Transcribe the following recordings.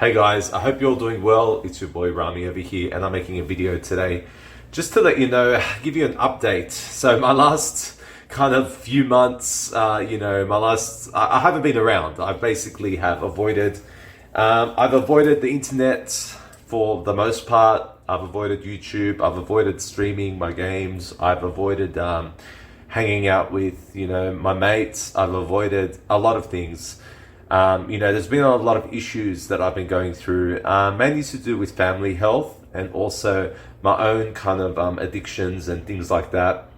Hey guys, I hope you're all doing well. It's your boy Rami over here, and I'm making a video today just to let you know, give you an update. So my last kind of few months, I haven't been around. I basically have avoided, I've avoided the internet for the most part. I've avoided YouTube. I've avoided streaming my games. I've avoided hanging out with, my mates. I've avoided a lot of things. There's been a lot of issues that I've been going through, mainly to do with family health and also my own kind of addictions and things like that.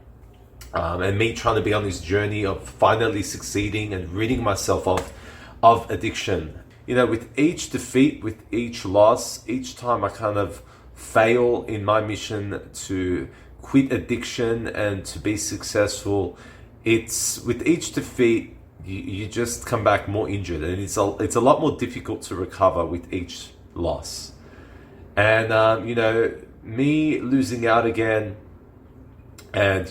And me trying to be on this journey of finally succeeding and ridding myself of addiction. With each defeat, with each loss, each time I kind of fail in my mission to quit addiction and to be successful, it's with each defeat, you just come back more injured, and it's a lot more difficult to recover with each loss. And me losing out again and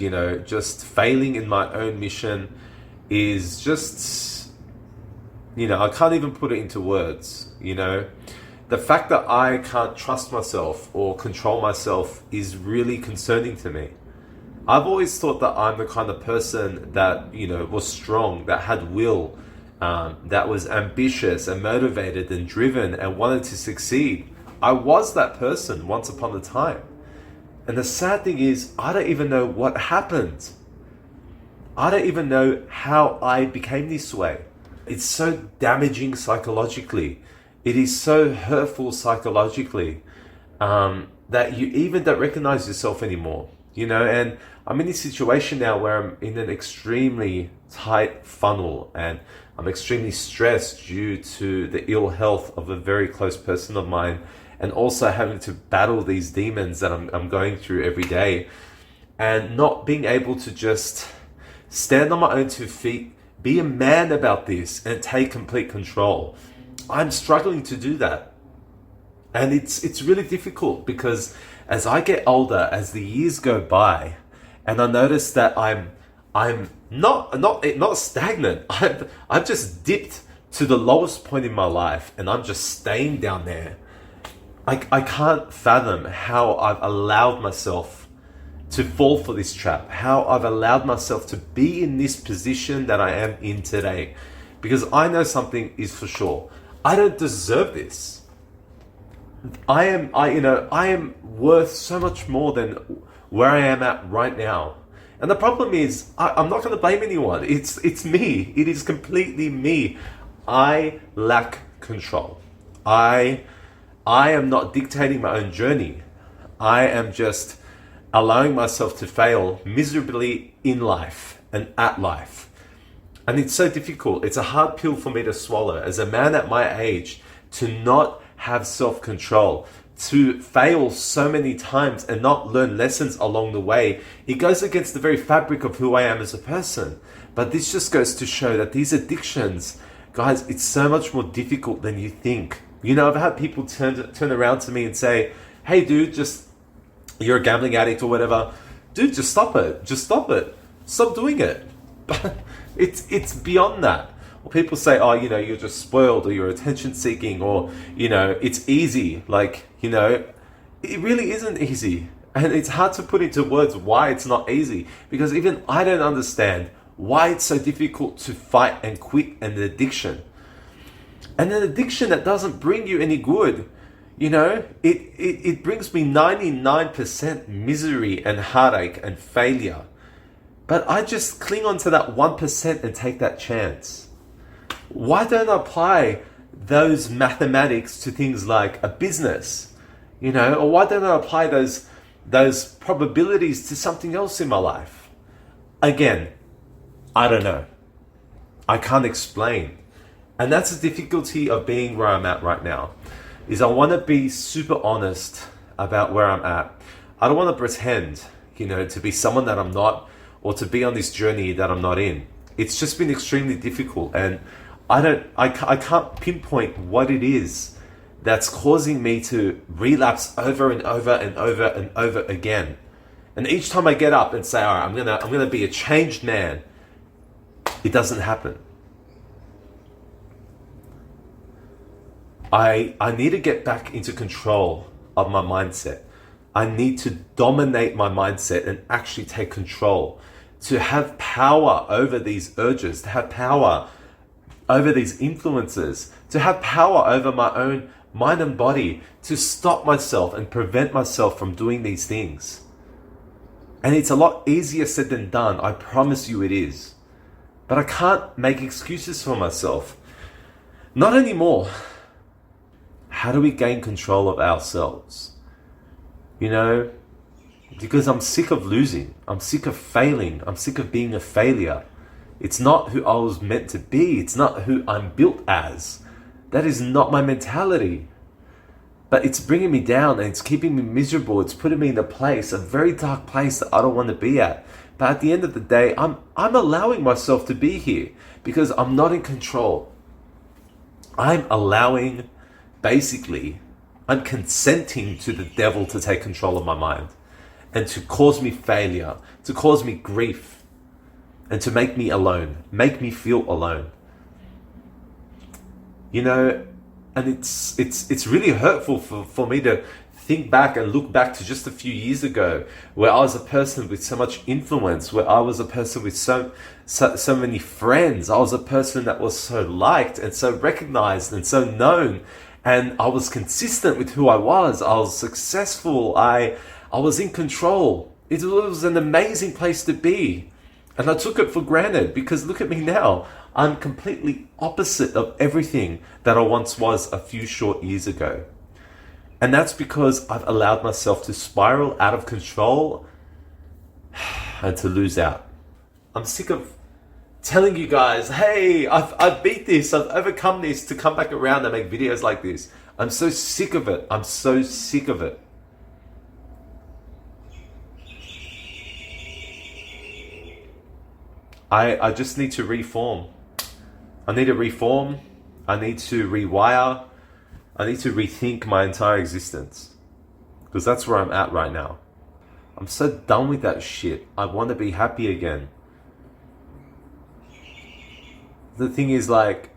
just failing in my own mission is just I can't even put it into words. The fact that I can't trust myself or control myself is really concerning to me. I've always thought that I'm the kind of person that, was strong, that had will, that was ambitious and motivated and driven and wanted to succeed. I was that person once upon a time. And the sad thing is, I don't even know what happened. I don't even know how I became this way. It's so damaging psychologically. It is so hurtful psychologically that you even don't recognize yourself anymore. And I'm in this situation now where I'm in an extremely tight funnel and I'm extremely stressed due to the ill health of a very close person of mine, and also having to battle these demons that I'm going through every day, and not being able to just stand on my own 2 feet, be a man about this and take complete control. I'm struggling to do that. And it's really difficult because as I get older, as the years go by, and I notice that I'm not stagnant. I've just dipped to the lowest point in my life, and I'm just staying down there. I can't fathom how I've allowed myself to fall for this trap, how I've allowed myself to be in this position that I am in today. Because I know something is for sure. I don't deserve this. I am worth so much more than where I am at right now. And the problem is, I'm not going to blame anyone. It's me. It is completely me. I lack control. I am not dictating my own journey. I am just allowing myself to fail miserably in life and at life. And it's so difficult. It's a hard pill for me to swallow as a man at my age, to not have self-control, to fail so many times and not learn lessons along the way. It goes against the very fabric of who I am as a person. But this just goes to show that these addictions, guys, it's so much more difficult than you think. I've had people turn around to me and say, hey dude, you're a gambling addict or whatever. Dude, just stop it. Just stop it. Stop doing it. But it's beyond that. Or people say, oh, you're just spoiled, or you're attention seeking, or, it's easy. It really isn't easy. And it's hard to put into words why it's not easy, because even I don't understand why it's so difficult to fight and quit an addiction. And an addiction that doesn't bring you any good. It brings me 99% misery and heartache and failure. But I just cling on to that 1% and take that chance. Why don't I apply those mathematics to things like a business? Or why don't I apply those probabilities to something else in my life? Again, I don't know. I can't explain. And that's the difficulty of being where I'm at right now, is I want to be super honest about where I'm at. I don't want to pretend, to be someone that I'm not, or to be on this journey that I'm not in. It's just been extremely difficult, and I can't pinpoint what it is that's causing me to relapse over and over and over and over again. And each time I get up and say, all right, I'm gonna be a changed man, it doesn't happen. I need to get back into control of my mindset. I need to dominate my mindset and actually take control, to have power over these urges, to have power over these influences, to have power over my own mind and body, to stop myself and prevent myself from doing these things. And it's a lot easier said than done. I promise you it is. But I can't make excuses for myself. Not anymore. How do we gain control of ourselves? You know, because I'm sick of losing. I'm sick of failing. I'm sick of being a failure. It's not who I was meant to be. It's not who I'm built as. That is not my mentality. But it's bringing me down and it's keeping me miserable. It's putting me in a very dark place that I don't want to be at. But at the end of the day, I'm allowing myself to be here because I'm not in control. I'm consenting to the devil to take control of my mind and to cause me failure, to cause me grief, and to make me alone, make me feel alone. You know, and it's really hurtful for me to think back and look back to just a few years ago, where I was a person with so much influence, where I was a person with so many friends. I was a person that was so liked and so recognized and so known. And I was consistent with who I was. I was successful. I was in control. It was an amazing place to be. And I took it for granted because look at me now. I'm completely opposite of everything that I once was a few short years ago. And that's because I've allowed myself to spiral out of control and to lose out. I'm sick of telling you guys, hey, I've beat this, I've overcome this, to come back around and make videos like this. I'm so sick of it. I'm so sick of it. I just need to reform. I need to reform. I need to rewire. I need to rethink my entire existence. Because that's where I'm at right now. I'm so done with that shit. I want to be happy again. The thing is, like,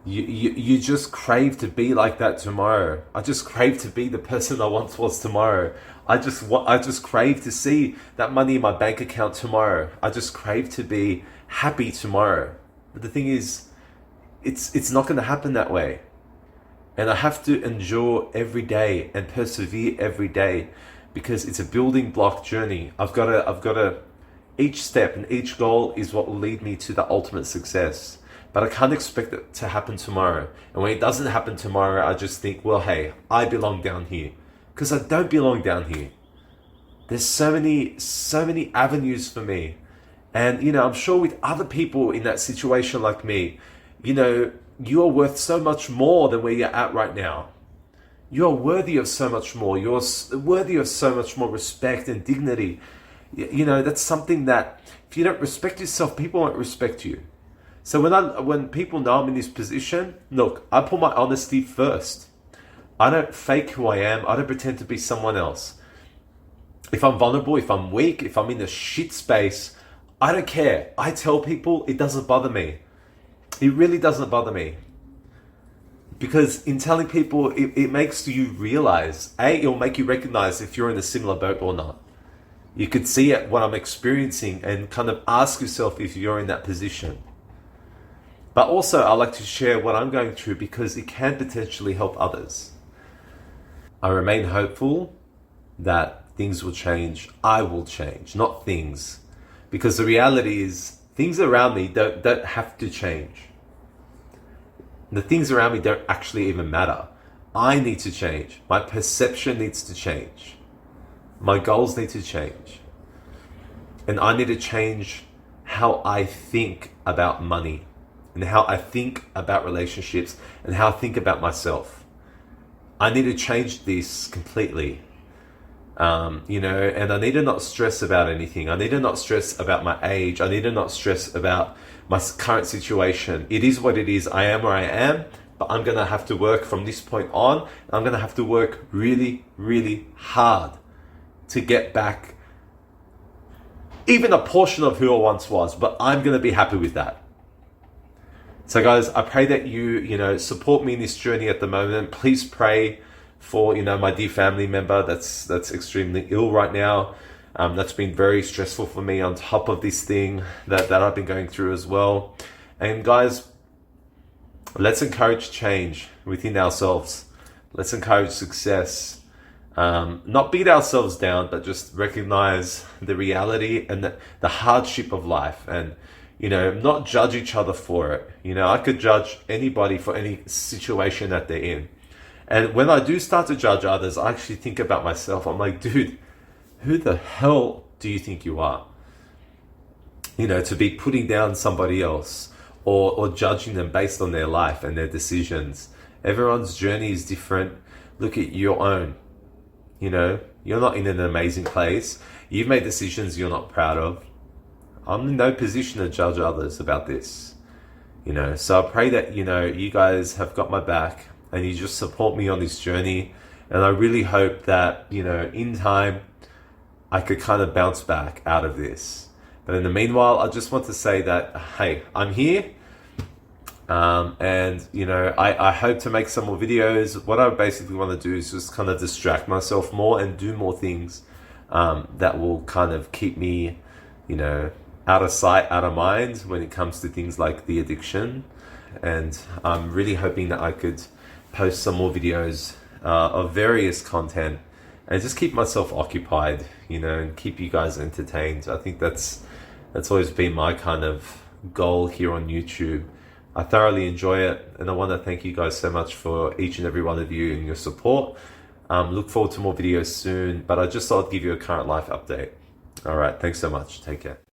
you just crave to be like that tomorrow. I just crave to be the person I once was tomorrow. I just crave to see that money in my bank account tomorrow. I just crave to be happy tomorrow. But the thing is, it's not going to happen that way. And I have to endure every day and persevere every day because it's a building block journey. I've got to each step and each goal is what will lead me to the ultimate success. But I can't expect it to happen tomorrow. And when it doesn't happen tomorrow, I just think, well, hey, I belong down here. Because I don't belong down here. There's so many avenues for me. And, you know, I'm sure with other people in that situation like me, you know, you are worth so much more than where you're at right now. You're worthy of so much more. You're worthy of so much more respect and dignity. You know, that's something that if you don't respect yourself, people won't respect you. So when people know I'm in this position, look, I put my honesty first. I don't fake who I am. I don't pretend to be someone else. If I'm vulnerable, if I'm weak, if I'm in a shit space, I don't care. I tell people, it doesn't bother me. It really doesn't bother me. Because in telling people, it makes you realize, it'll make you recognize if you're in a similar boat or not. You could see it, what I'm experiencing, and kind of ask yourself if you're in that position. But also, I like to share what I'm going through because it can potentially help others. I remain hopeful that things will change. I will change, not things. Because the reality is, things around me don't have to change. The things around me don't actually even matter. I need to change. My perception needs to change. My goals need to change. And I need to change how I think about money and how I think about relationships and how I think about myself. I need to change this completely. You know, and I need to not stress about anything. I need to not stress about my age. I need to not stress about my current situation. It is what it is. I am where I am, but I'm going to have to work from this point on. I'm going to have to work really, really hard to get back even a portion of who I once was, but I'm going to be happy with that. So guys, I pray that you support me in this journey at the moment. Please pray for, my dear family member that's extremely ill right now. That's been very stressful for me on top of this thing that I've been going through as well. And guys, let's encourage change within ourselves. Let's encourage success. Not beat ourselves down, but just recognize the reality and the hardship of life, and not judge each other for it. I could judge anybody for any situation that they're in. And when I do start to judge others, I actually think about myself. I'm like, dude, who the hell do you think you are? To be putting down somebody else or judging them based on their life and their decisions. Everyone's journey is different. Look at your own. You're not in an amazing place. You've made decisions you're not proud of. I'm in no position to judge others about this. So I pray that, you guys have got my back and you just support me on this journey. And I really hope that, in time, I could kind of bounce back out of this. But in the meanwhile, I just want to say that, hey, I'm here. I hope to make some more videos. What I basically want to do is just kind of distract myself more and do more things that will kind of keep me, out of sight, out of mind when it comes to things like the addiction. And I'm really hoping that I could post some more videos of various content and just keep myself occupied, and keep you guys entertained. I think that's always been my kind of goal here on YouTube. I thoroughly enjoy it, and I want to thank you guys so much for each and every one of you and your support. Look forward to more videos soon, but I just thought I'd give you a current life update. All right, thanks so much. Take care.